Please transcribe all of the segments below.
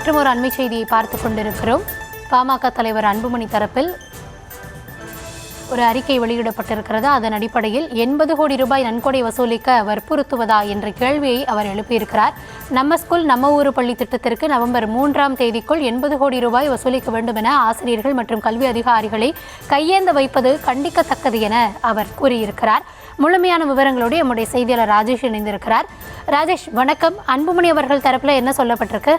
மற்றொரு அண்மை செய்தியை பார்த்து கொண்டிருக்கிறோம். பாமக தலைவர் அன்புமணி தரப்பில் ஒரு அறிக்கை வெளியிடப்பட்டிருக்கிறது. அதன் அடிப்படையில் 80 கோடி ரூபாய் நன்கொடை வசூலிக்க வற்புறுத்துவதா என்ற கேள்வியை அவர் எழுப்பியிருக்கிறார். நம்ம ஸ்கூல் நம்ம ஊரு பள்ளி திட்டத்திற்கு நவம்பர் 3ஆம் தேதிக்குள் 80 கோடி ரூபாய் வசூலிக்க வேண்டும் என ஆசிரியர்கள் மற்றும் கல்வி அதிகாரிகளை கையேந்த வைப்பது கண்டிக்கத்தக்கது என அவர் கூறியிருக்கிறார். முழுமையான விவரங்களோடு நம்முடைய செய்தியாளர் ராஜேஷ் இணைந்திருக்கிறார். ராஜேஷ், வணக்கம். அன்புமணி அவர்கள் தரப்புல என்ன சொல்லப்பட்டிருக்கு?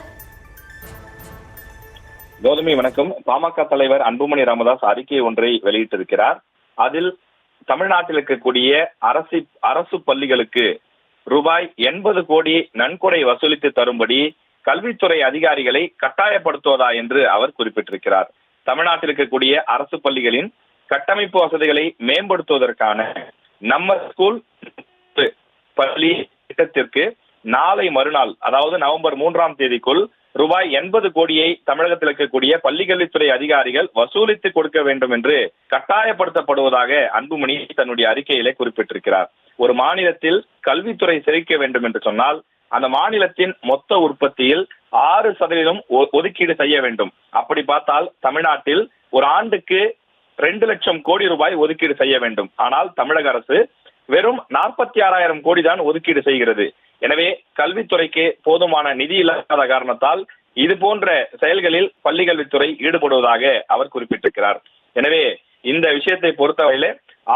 கௌதமி, வணக்கம். பாமக தலைவர் அன்புமணி ராமதாஸ் அறிக்கை ஒன்றை வெளியிட்டிருக்கிறார். அதில் தமிழ்நாட்டில் இருக்கக்கூடிய அரசு பள்ளிகளுக்கு ரூபாய் 80 கோடி நன்கொடை வசூலித்து தரும்படி கல்வித்துறை அதிகாரிகளை கட்டாயப்படுத்துவதா என்று அவர் குறிப்பிட்டிருக்கிறார். தமிழ்நாட்டில் இருக்கக்கூடிய அரசு பள்ளிகளின் கட்டமைப்பு வசதிகளை மேம்படுத்துவதற்கான நம்ம ஸ்கூல் பள்ளி திட்டத்திற்கு நாளை மறுநாள், அதாவது நவம்பர் 3ஆம் தேதிக்குள் ரூபாய் 80 கோடியை தமிழகத்தில் இருக்கக்கூடிய பள்ளிக்கல்வித்துறை அதிகாரிகள் வசூலித்து கொடுக்க வேண்டும் என்று கட்டாயப்படுத்தப்படுவதாக அன்புமணி தன்னுடைய அறிக்கையிலே குறிப்பிட்டிருக்கிறார். ஒரு மாநிலத்தில் கல்வித்துறை செழிக்க வேண்டும் என்று சொன்னால் அந்த மாநிலத்தின் மொத்த உற்பத்தியில் 6% ஒதுக்கீடு செய்ய வேண்டும். அப்படி பார்த்தால் தமிழ்நாட்டில் ஒரு ஆண்டுக்கு 2 லட்சம் கோடி ரூபாய் ஒதுக்கீடு செய்ய வேண்டும். ஆனால் தமிழக அரசு வெறும் 46,000 கோடி தான் ஒதுக்கீடு செய்கிறது. எனவே கல்வித்துறைக்கு போதுமான நிதி இல்லாத காரணத்தால் இது போன்ற செயல்களில் பள்ளிக்கல்வித்துறை ஈடுபடுவதாக அவர் குறிப்பிட்டிருக்கிறார். எனவே இந்த விஷயத்தை பொறுத்தவரையிலே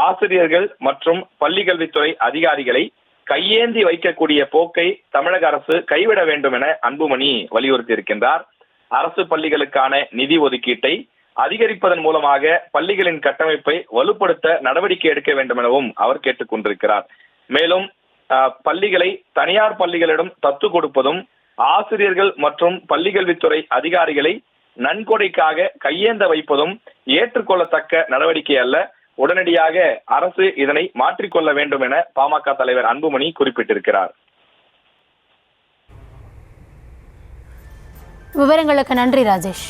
ஆசிரியர்கள் மற்றும் பள்ளிக்கல்வித்துறை அதிகாரிகளை கையேந்தி வைக்கக்கூடிய போக்கை தமிழக அரசு கைவிட வேண்டும் என அன்புமணி வலியுறுத்தி இருக்கின்றார். அரசு பள்ளிகளுக்கான நிதி ஒதுக்கீட்டை அதிகரிப்பதன் மூலமாக பள்ளிகளின் கட்டமைப்பை வலுப்படுத்த நடவடிக்கை எடுக்க வேண்டும் எனவும் அவர் கேட்டுக் கொண்டிருக்கிறார். மேலும் பள்ளிகளை தனியார் பள்ளிகளிடம் தத்து கொடுப்பதும் ஆசிரியர்கள் மற்றும் பள்ளிக்கல்வித்துறை அதிகாரிகளை நன்கொடைக்காக கையேந்த வைப்பதும் ஏற்றுக்கொள்ளத்தக்க நடவடிக்கை அல்ல. உடனடியாக அரசு இதனை மாற்றிக்கொள்ள வேண்டும் என பாமக தலைவர் அன்புமணி குறிப்பிட்டிருக்கிறார். விவரங்களுக்கு நன்றி ராஜேஷ்.